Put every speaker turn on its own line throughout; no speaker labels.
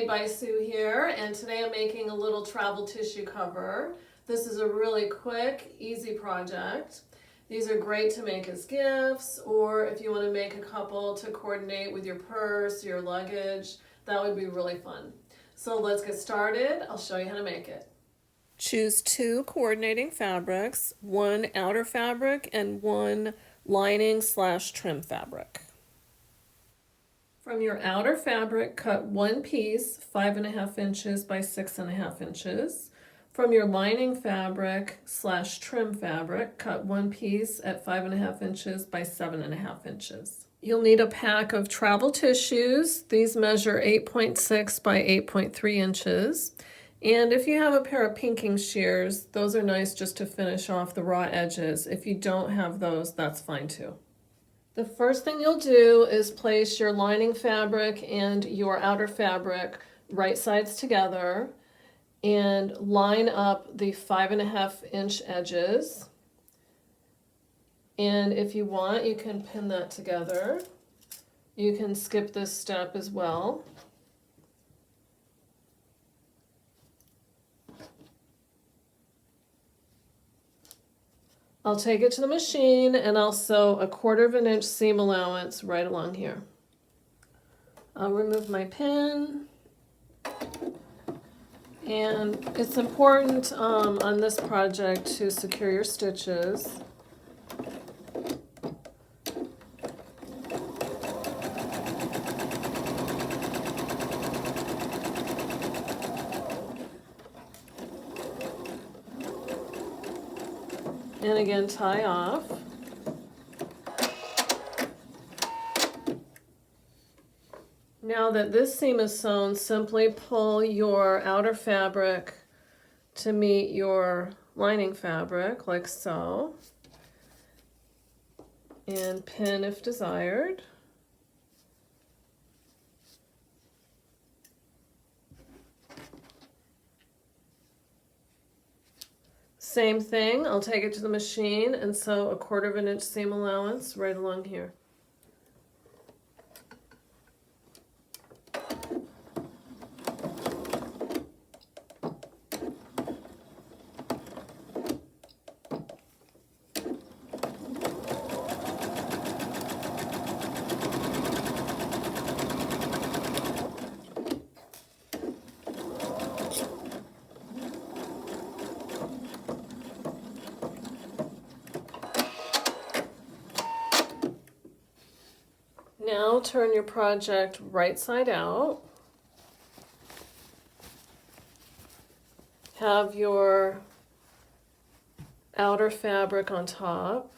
by Sue here, and today I'm making a little travel tissue cover. This is a really quick, easy project. These are great to make as gifts, or if you want to make a couple to coordinate with your purse, your luggage, that would be really fun. So let's get started. I'll show you how to make it. Choose 2 coordinating fabrics, one outer fabric and one lining/trim fabric. From your outer fabric, cut one piece 5.5 inches by 6.5 inches. From your lining fabric/trim fabric, cut one piece at 5.5 inches by 7.5 inches. You'll need a pack of travel tissues. These measure 8.6 by 8.3 inches. And if you have a pair of pinking shears, those are nice just to finish off the raw edges. If you don't have those, that's fine too. The first thing you'll do is place your lining fabric and your outer fabric right sides together and line up the 5.5 inch edges. And if you want, you can pin that together. You can skip this step as well. I'll take it to the machine and I'll sew 1/4 inch seam allowance right along here. I'll remove my pin. And it's important on this project to secure your stitches. And again, tie off. Now that this seam is sewn, simply pull your outer fabric to meet your lining fabric, like so, and pin if desired. Same thing, I'll take it to the machine and sew 1/4 inch seam allowance right along here. Now turn your project right side out. Have your outer fabric on top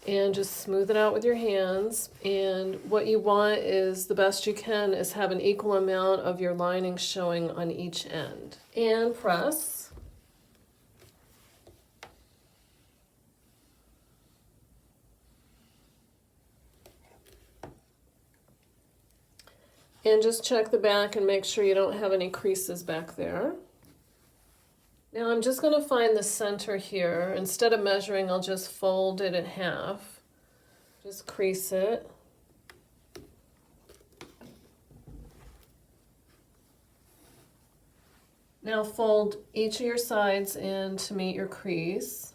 and just smooth it out with your hands. And what you want is, the best you can, is have an equal amount of your lining showing on each end. And press. And just check the back and make sure you don't have any creases back there. Now I'm just going to find the center here. Instead of measuring, I'll just fold it in half. Just crease it. Now fold each of your sides in to meet your crease.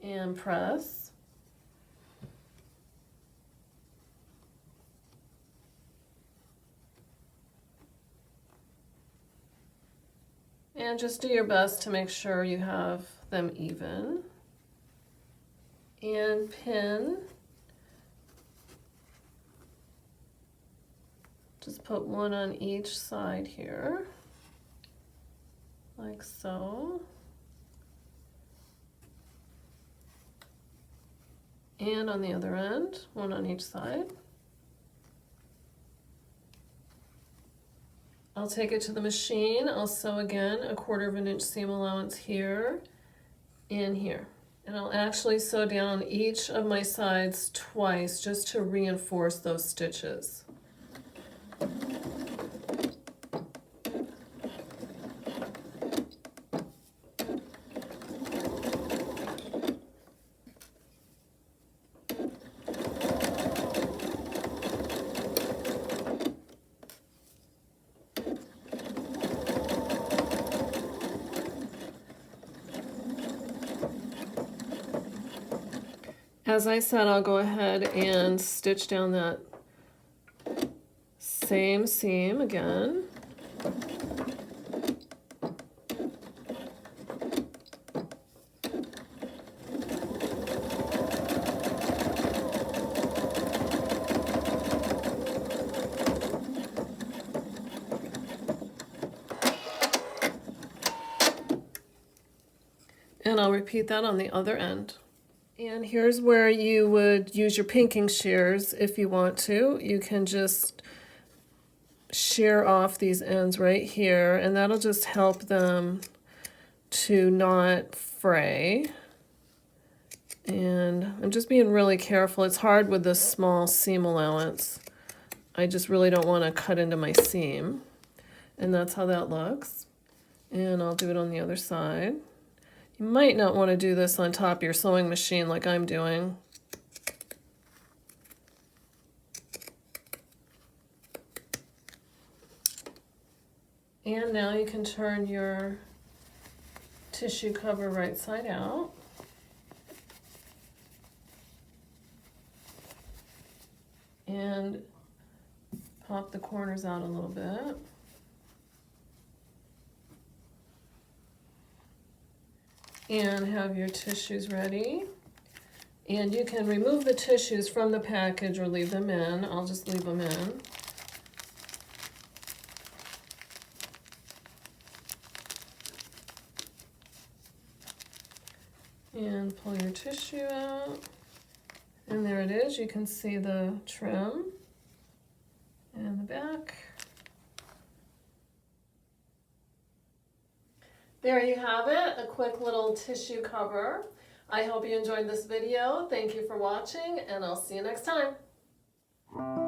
And press. And just do your best to make sure you have them even. And pin. Just put one on each side here, like so. And on the other end, one on each side. I'll take it to the machine. I'll sew again 1/4 inch seam allowance here and here. And I'll actually sew down each of my sides twice just to reinforce those stitches. As I said, I'll go ahead and stitch down that same seam again. And I'll repeat that on the other end. And here's where you would use your pinking shears if you want to. You can just shear off these ends right here, and that'll just help them to not fray. And I'm just being really careful. It's hard with this small seam allowance. I just really don't want to cut into my seam. And that's how that looks. And I'll do it on the other side. You might not want to do this on top of your sewing machine like I'm doing. And now you can turn your tissue cover right side out. And pop the corners out a little bit. And have your tissues ready. And you can remove the tissues from the package or leave them in. I'll just leave them in. And pull your tissue out. And there it is. You can see the trim and the back. There you have it, a quick little tissue cover. I hope you enjoyed this video. Thank you for watching, and I'll see you next time.